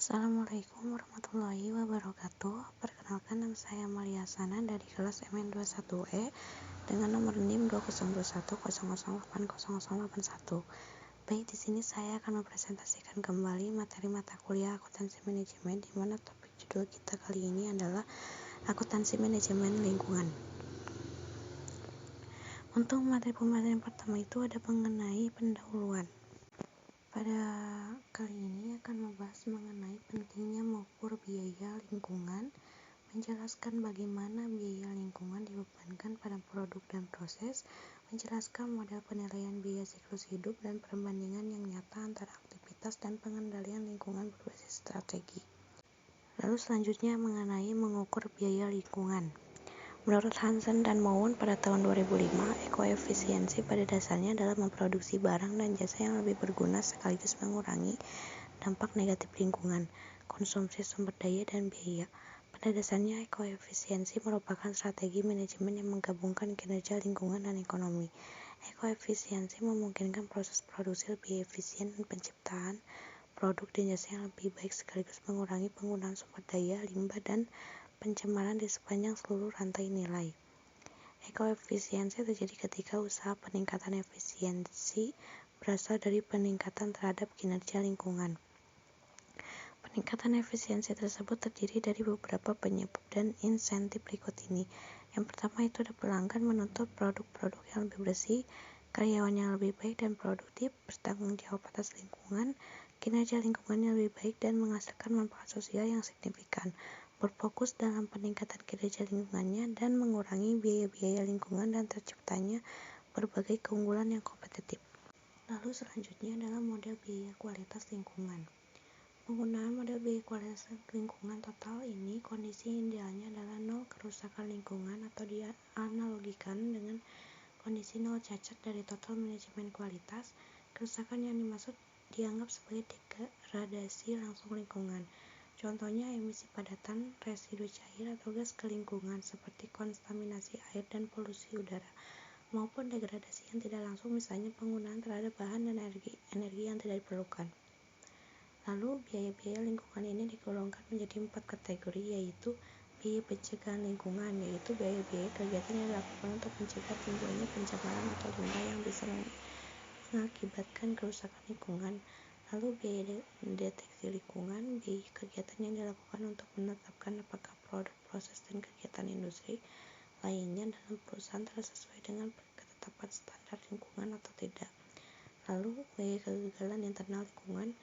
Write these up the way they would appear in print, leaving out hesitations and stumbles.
Assalamualaikum warahmatullahi wabarakatuh. Perkenalkan, nama saya Amalia Sana dari kelas MN21E dengan nomor NIM 202100800081. Baik, di sini saya akan mempresentasikan kembali materi mata kuliah akuntansi manajemen, di mana topik judul kita kali ini adalah akuntansi manajemen lingkungan. Untuk materi pembahasan yang pertama itu ada mengenai pendahuluan. Pada kali ini akan membahas mengenai pentingnya mengukur biaya lingkungan, menjelaskan bagaimana biaya lingkungan dibebankan pada produk dan proses, menjelaskan model penilaian biaya siklus hidup dan perbandingan yang nyata antara aktivitas dan pengendalian lingkungan berbasis strategi. Lalu selanjutnya mengenai mengukur biaya lingkungan. Menurut Hansen dan Mowen pada tahun 2005, ekoefisiensi pada dasarnya adalah memproduksi barang dan jasa yang lebih berguna sekaligus mengurangi dampak negatif lingkungan, konsumsi sumber daya, dan biaya. Pada dasarnya, ekoefisiensi merupakan strategi manajemen yang menggabungkan kinerja lingkungan dan ekonomi. Ekoefisiensi memungkinkan proses produksi lebih efisien dan penciptaan produk dan jasa yang lebih baik sekaligus mengurangi penggunaan sumber daya, limbah, dan pencemaran di sepanjang seluruh rantai nilai. Ekoefisiensi terjadi ketika usaha peningkatan efisiensi berasal dari peningkatan terhadap kinerja lingkungan. Peningkatan efisiensi tersebut terdiri dari beberapa penyebab dan insentif berikut ini. Yang pertama itu ada pelanggan menuntut produk-produk yang lebih bersih, karyawan yang lebih baik dan produktif, bertanggung jawab atas lingkungan, kinerja lingkungan yang lebih baik dan menghasilkan manfaat sosial yang signifikan, berfokus dalam peningkatan kinerja lingkungannya dan mengurangi biaya-biaya lingkungan dan terciptanya berbagai keunggulan yang kompetitif. Lalu selanjutnya adalah model biaya kualitas lingkungan. Penggunaan model biaya kualitas lingkungan total ini kondisi idealnya adalah nol kerusakan lingkungan atau dianalogikan dengan kondisi nol cacat dari total manajemen kualitas. Kerusakan yang dimaksud dianggap sebagai degradasi langsung lingkungan. Contohnya emisi padatan, residu cair atau gas ke lingkungan seperti kontaminasi air dan polusi udara, maupun degradasi yang tidak langsung, misalnya penggunaan terhadap bahan dan energi yang tidak diperlukan. Lalu biaya-biaya lingkungan ini digolongkan menjadi 4 kategori, yaitu biaya pencegahan lingkungan, yaitu biaya-biaya kegiatan yang dilakukan untuk mencegah timbulnya pencemaran atau limbah yang bisa mengakibatkan kerusakan lingkungan. Lalu biaya deteksi lingkungan, biaya kegiatan yang dilakukan untuk menetapkan apakah produk, proses, dan kegiatan industri lainnya dalam perusahaan telah sesuai dengan ketetapan standar lingkungan atau tidak. Lalu biaya kegagalan internal lingkungan,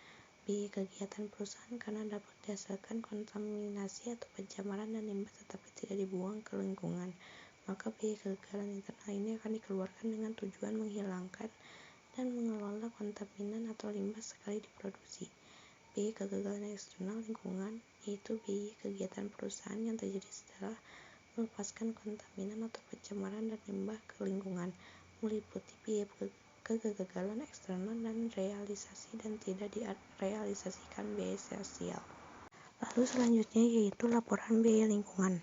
biaya kegiatan perusahaan karena dapat dihasilkan kontaminasi atau pencemaran dan limbah tetapi tidak dibuang ke lingkungan, maka biaya kegagalan internal ini akan dikeluarkan dengan tujuan menghilangkan dan mengelola kontaminan atau limbah sekali diproduksi. Biaya kegagalan eksternal lingkungan, yaitu biaya kegiatan perusahaan yang terjadi setelah melepaskan kontaminan atau pencemaran dan limbah ke lingkungan, meliputi biaya kegagalan eksternal dan realisasi dan tidak direalisasikan biaya sosial. Lalu selanjutnya yaitu laporan biaya lingkungan.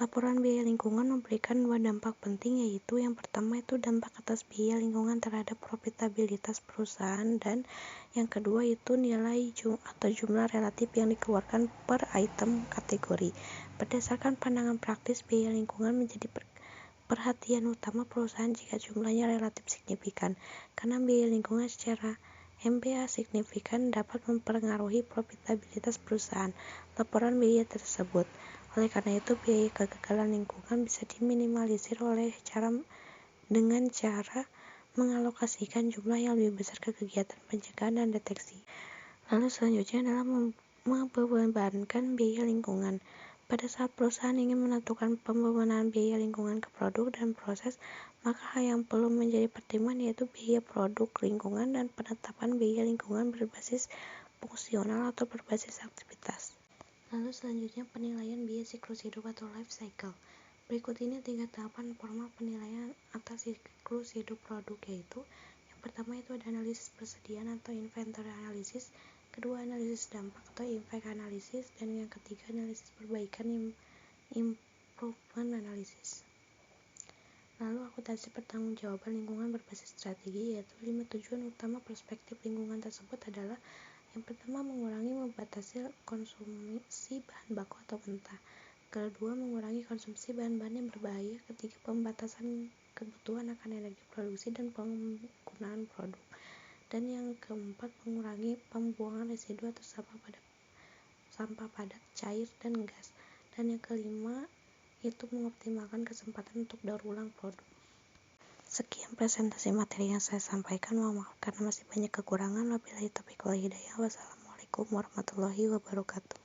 Laporan biaya lingkungan memberikan 2 dampak penting, yaitu yang pertama itu dampak atas biaya lingkungan terhadap profitabilitas perusahaan, dan yang kedua itu nilai atau jumlah relatif yang dikeluarkan per item kategori. Berdasarkan pandangan praktis, biaya lingkungan menjadi perhatian utama perusahaan jika jumlahnya relatif signifikan, karena biaya lingkungan secara MBA signifikan dapat mempengaruhi profitabilitas perusahaan. Laporan biaya tersebut. Oleh karena itu, biaya kegagalan lingkungan bisa diminimalisir dengan cara mengalokasikan jumlah yang lebih besar ke kegiatan pencegahan dan deteksi. Lalu selanjutnya adalah membebankan biaya lingkungan. Pada saat perusahaan ingin menentukan pembebanan biaya lingkungan ke produk dan proses, maka hal yang perlu menjadi pertimbangan yaitu biaya produk lingkungan dan penetapan biaya lingkungan berbasis fungsional atau berbasis aktivitas. Lalu selanjutnya penilaian biaya siklus hidup atau life cycle. Berikut ini 3 tahapan formal penilaian atas siklus hidup produk, yaitu yang pertama itu ada analisis persediaan atau inventory analysis, kedua analisis dampak atau impact analysis, dan yang ketiga analisis perbaikan improvement analysis. Lalu akuntansi pertanggungjawaban lingkungan berbasis strategi, yaitu 5 tujuan utama perspektif lingkungan tersebut adalah Yang pertama, membatasi konsumsi bahan baku atau mentah. Kedua, mengurangi konsumsi bahan-bahan yang berbahaya. Ketiga, pembatasan kebutuhan akan energi produksi dan penggunaan produk. Dan yang keempat, mengurangi pembuangan residu atau sampah padat, cair, dan gas. Dan yang kelima, itu mengoptimalkan kesempatan untuk daur ulang produk. Sekian presentasi materi yang saya sampaikan. Mohon maaf karena masih banyak kekurangan. Wabillahi taufiq wal hidayah. Wassalamualaikum warahmatullahi wabarakatuh.